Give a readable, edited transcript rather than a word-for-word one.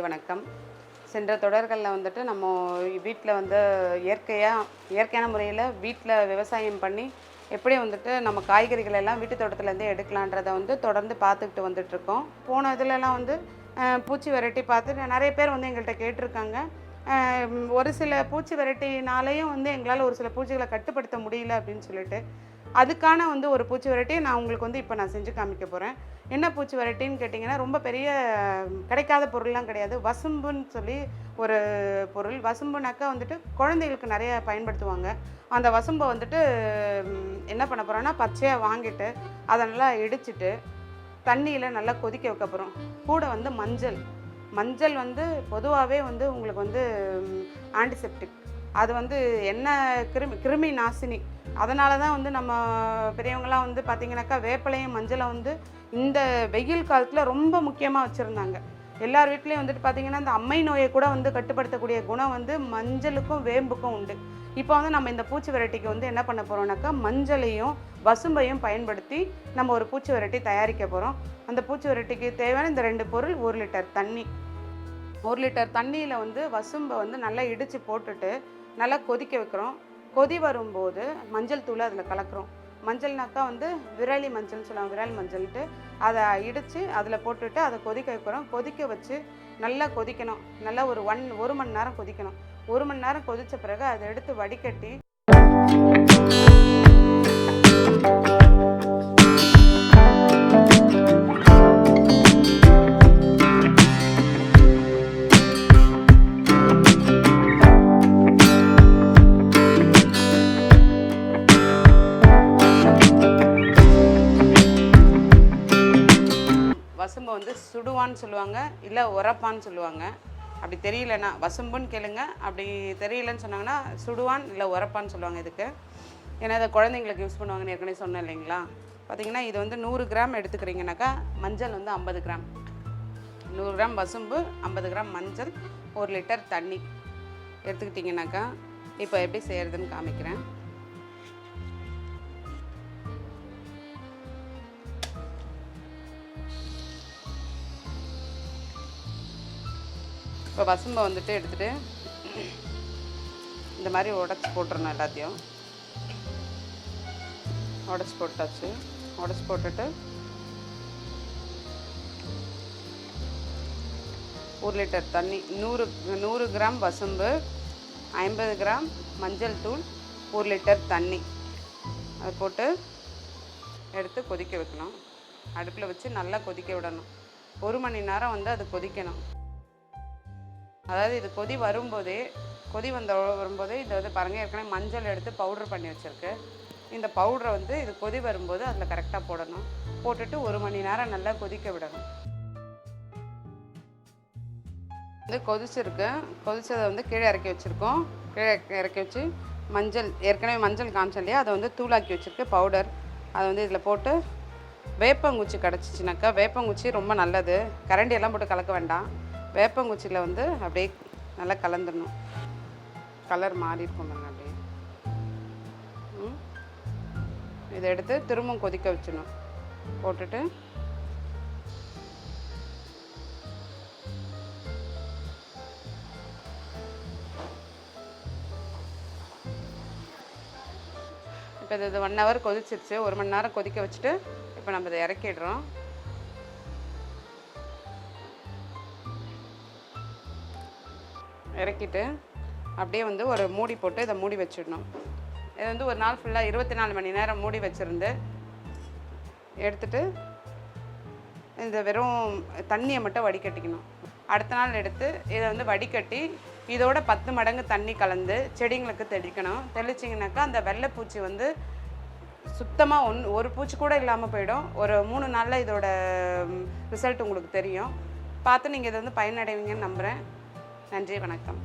காலை வணக்கம். சென்ற தொடர்களில் வந்துட்டு நம்ம வீட்டில் வந்து இயற்கையான முறையில் வீட்டில் விவசாயம் பண்ணி எப்படி வந்துட்டு நம்ம காய்கறிகள் எல்லாம் வீட்டு தோட்டத்துலேருந்து எடுக்கலான்றதை வந்து தொடர்ந்து பார்த்துக்கிட்டு வந்துட்ருக்கோம். போன இதிலெல்லாம் வந்து பூச்சி வெரைட்டி பார்த்து நிறைய பேர் வந்து எங்கள்கிட்ட கேட்டிருக்காங்க. ஒரு சில பூச்சி வெரைட்டினாலேயும் வந்து எங்களால் ஒரு சில பூச்சிகளை கட்டுப்படுத்த முடியல அப்படின்னு சொல்லிட்டு, அதுக்கான வந்து ஒரு பூச்சி வெரைட்டி நான் உங்களுக்கு வந்து இப்போ நான் செஞ்சு காமிக்க போகிறேன். என்ன பூச்சி வெரைட்டின்னு கேட்டிங்கன்னா, ரொம்ப பெரிய கிடைக்காத பொருள்லாம் கிடையாது. வசும்புன்னு சொல்லி ஒரு பொருள். வசும்புனாக்கா வந்துட்டு குழந்தைகளுக்கு நிறைய பயன்படுத்துவாங்க. அந்த வசும்பை வந்துட்டு என்ன பண்ண போகிறோன்னா, பச்சையாக வாங்கிட்டு அதை நல்லா இடிச்சிட்டு தண்ணியில் நல்லா கொதிக்க வைக்க போகிறோம். கூட வந்து மஞ்சள் வந்து பொதுவாகவே வந்து உங்களுக்கு வந்து ஆன்டிசெப்டிக். அது வந்து என்ன கிருமி நாசினி. அதனால தான் வந்து நம்ம பெரியவங்களாம் வந்து பார்த்திங்கனாக்கா வேப்பிலையும் மஞ்சளை வந்து இந்த வெயில் காலத்தில் ரொம்ப முக்கியமாக வச்சுருந்தாங்க. எல்லார் வீட்லேயும் வந்துட்டு பார்த்திங்கன்னா இந்த அம்மை நோயை கூட வந்து கட்டுப்படுத்தக்கூடிய குணம் வந்து மஞ்சளுக்கும் வேம்புக்கும் உண்டு. இப்போ வந்து நம்ம இந்த பூச்சி வெரைட்டிக்கு வந்து என்ன பண்ண போகிறோம்னாக்கா, மஞ்சளையும் வசும்பையும் பயன்படுத்தி நம்ம ஒரு பூச்சி வெரைட்டி தயாரிக்க போகிறோம். அந்த பூச்சி வெரைட்டிக்கு தேவையான இந்த 2 பொருள்: 1 லிட்டர் தண்ணி. 1 லிட்டர் தண்ணியில் வந்து வசும்பை வந்து நல்லா இடித்து போட்டுட்டு நல்லா கொதிக்க வைக்கிறோம். கொதி வரும்போது மஞ்சள் தூளை அதில் கலக்கிறோம். மஞ்சள்னாக்கா வந்து விரலி மஞ்சள்னு சொல்லுவாங்க, விரல் மஞ்சள்ட்டு. அதை இடித்து அதில் போட்டுட்டு அதை கொதிக்க வைக்கிறோம். கொதிக்க வச்சு நல்லா கொதிக்கணும். நல்லா ஒரு 1 மணி நேரம் கொதிக்கணும். 1 மணி நேரம் கொதித்த பிறகு அதை எடுத்து வடிகட்டி வசும்பை வந்து சுடுவான்னு சொல்லுவாங்க, இல்லை உரப்பான்னு சொல்லுவாங்க. அப்படி தெரியலன்னா வசும்புன்னு கேளுங்க. அப்படி தெரியலன்னு சொன்னாங்கன்னா சுடுவான் இல்லை உரப்பான்னு சொல்லுவாங்க இதுக்கு. ஏன்னா அதை குழந்தைங்களுக்கு யூஸ் பண்ணுவாங்கன்னு ஏற்கனவே சொன்னேன் இல்லைங்களா. பார்த்திங்கன்னா இது வந்து 100 கிராம் எடுத்துக்கிறீங்கனாக்கா மஞ்சள் வந்து 50 கிராம். 100 கிராம் வசும்பு, 50 கிராம் மஞ்சள், 1 லிட்டர் தண்ணி எடுத்துக்கிட்டிங்கனாக்கா இப்போ எப்படி செய்கிறதுன்னு காமிக்கிறேன். இப்போ வசும்பை வந்துட்டு எடுத்துகிட்டு இந்த மாதிரி உடச்சி போட்டுறணும். எல்லாத்தையும் உடச்சி போட்டாச்சு. உடச்சி போட்டுட்டு 1 லிட்டர் தண்ணி, 100 கிராம் வசும்பு, 50 கிராம் மஞ்சள் தூள், 1 லிட்டர் தண்ணி அதை போட்டு எடுத்து கொதிக்க வைக்கணும். அடுப்பில் வச்சு நல்லா கொதிக்க விடணும். 1 மணி நேரம் வந்து அது கொதிக்கணும். அதாவது இது கொதி வரும்போதே இது வந்து பாருங்கள், ஏற்கனவே மஞ்சள் எடுத்து பவுடர் பண்ணி வச்சுருக்கு. இந்த பவுடரை வந்து இது கொதி வரும்போது அதில் கரெக்டாக போடணும். போட்டுட்டு 1 மணி நேரம் நல்லா கொதிக்க விடணும். வந்து கொதிச்சதை வந்து கீழே இறக்கி வச்சுருக்கோம். கீழே இறக்கி வச்சு ஏற்கனவே மஞ்சள் காமிச்சோம் இல்லையா, அதை வந்து தூளாக்கி வச்சுருக்கு பவுடர். அதை வந்து இதில் போட்டு வேப்பங்குச்சி கிடச்சிச்சினாக்கா, வேப்பங்குச்சி ரொம்ப நல்லது. கரண்டி எல்லாம் போட்டு கலக்க வேண்டாம். வேப்பங்குச்சியில் வந்து அப்படியே நல்லா கலந்துடணும். கலர் மாறி இருக்கும் பாருங்க. அப்படியே இதை எடுத்து திரும்பவும் கொதிக்க வச்சிடணும். போட்டுட்டு இப்போ இது 1 ஹவர் கொதிச்சிருச்சு. 1 மணி நேரம் கொதிக்க வச்சுட்டு இப்போ நம்ம இதை இறக்கிடுறோம். இறக்கிட்டு அப்படியே வந்து ஒரு மூடி போட்டு இதை மூடி வச்சிடணும். இது வந்து ஒரு நாள் ஃபுல்லாக 24 மணி நேரம் மூடி வச்சுருந்து எடுத்துட்டு இந்த வெறும் தண்ணியை மட்டும் வடிகட்டிக்கணும். அடுத்த நாள் எடுத்து இதை வந்து வடிகட்டி இதோட 10 மடங்கு தண்ணி கலந்து செடிங்களுக்கு தெளிக்கணும். தெளிச்சிங்கனாக்கா அந்த வெள்ளைப்பூச்சி வந்து சுத்தமாக ஒரு பூச்சி கூட இல்லாமல் போயிடும். ஒரு 3 நாளில் இதோட ரிசல்ட் உங்களுக்கு தெரியும். பார்த்து நீங்கள் இதை வந்து பயனடைவீங்கன்னு நம்புகிறேன். நன்றி, வணக்கம்.